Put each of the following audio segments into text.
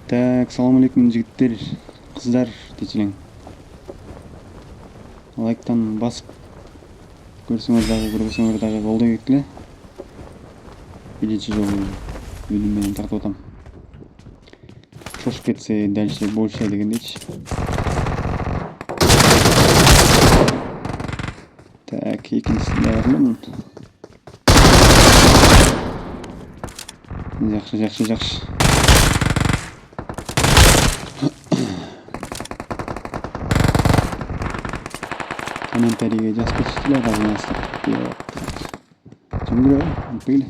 Так, салам алейкум жигиттер, кыздар, дечилең. Лайктан басып көрсөңөр дагы, көрбөсөңөр дагы колдой кеткиле. Биринчи жолу үнүм менен тартып атам. Чошуп кетсе дальше больше дегендейчи. Так, экинчисинде бар эле мунун. Жакшы. Комментарийге жазып кетишкиле, калганыңызды. Жөнгүрө, унутпагиле.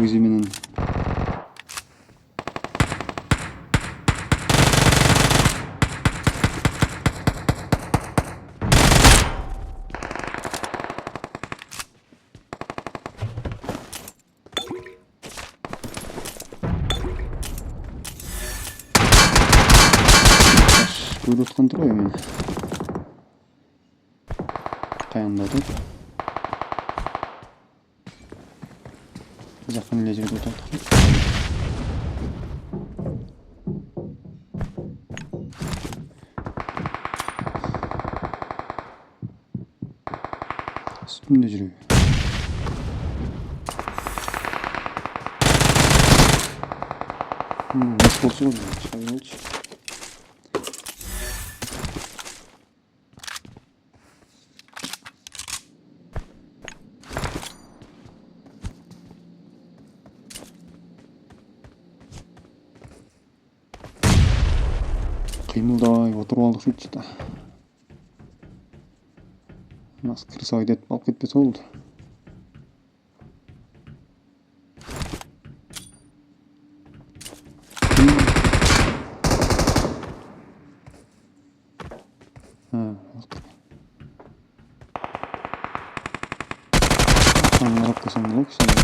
Өзү менен көрүп аткан турбайбы мени? Каянда отур? Жакын эле жерде отуруп атат. Üstümde жүрөбү. Nasıl bolsa olur? Çıkabilir olmuş. Кыймылдай отуруп алдык шучу да. Нас кырса ойдетип алып кетпесе болду. Anlarıp da sen yok şimdi.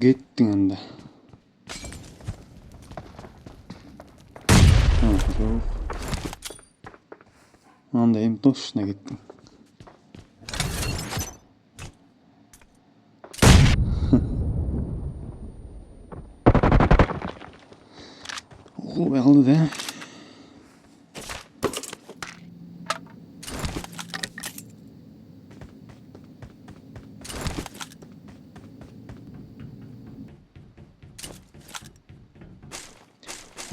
Gittin anda. Yok. Anda hem точно gittin. Oğul kaldı da.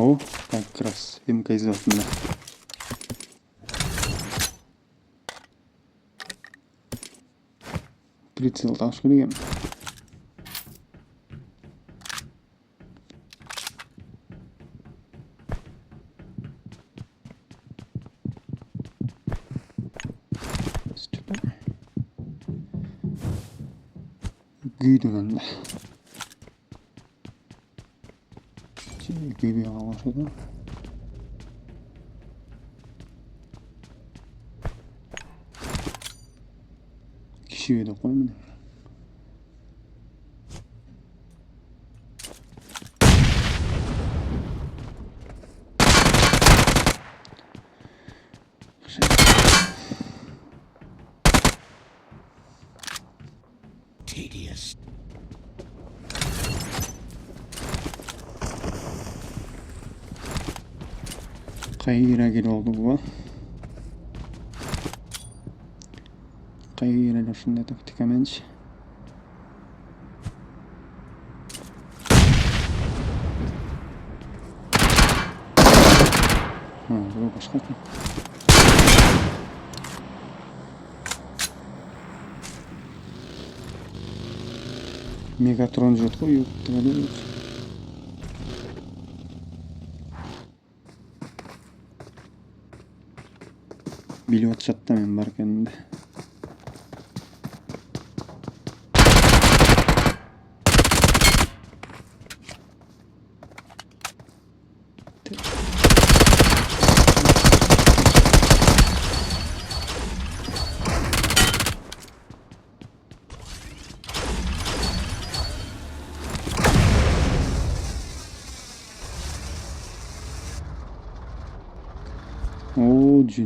О, как раз МК из меня. Прицел там шкрем. Güydün gibi başladı. Kişiye de koymadı. Tedious. Kayıra gel oldu bu. Kayıra şunda taktikamente. Bu başka. Мегатрон жок го, юктуга деп. Билип атышат да мен бар экенимди. О, жин.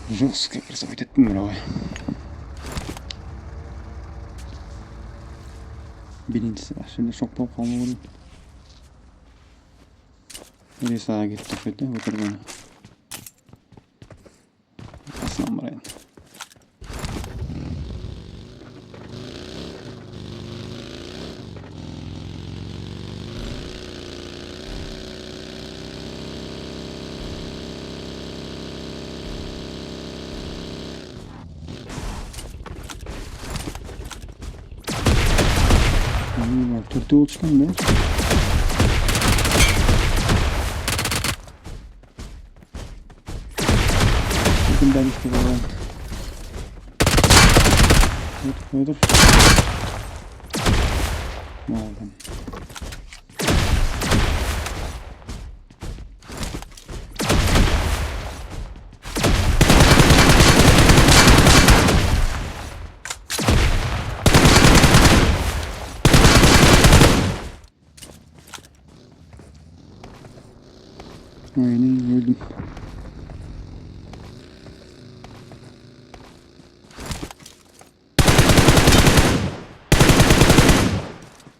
Жестко красиво өтеттім мыравай. Биринчиси ашында шок болуп калмаган. Ресага кеттик бете өтөргөн. Асынан барайын. Төртөө болчукан да. Бундан иште болгон. Өтүп. Малдым. Aynen öldüm.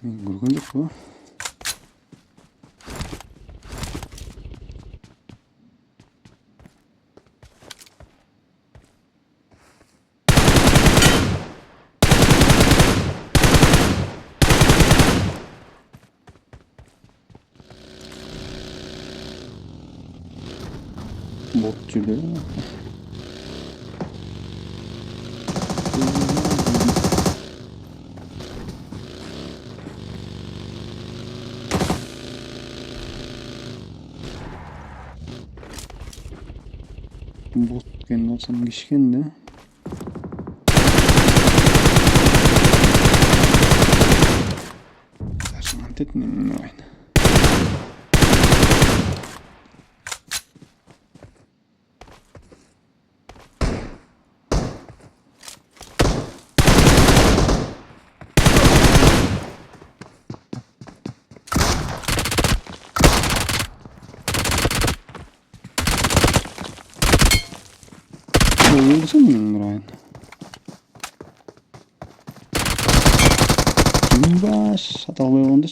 Görgөн жок bu. Bot жүрдө. Bot кен болсам кишкен да. Сашман тетнен ойын. Oldu mu Ryan? Baş, hata oldu.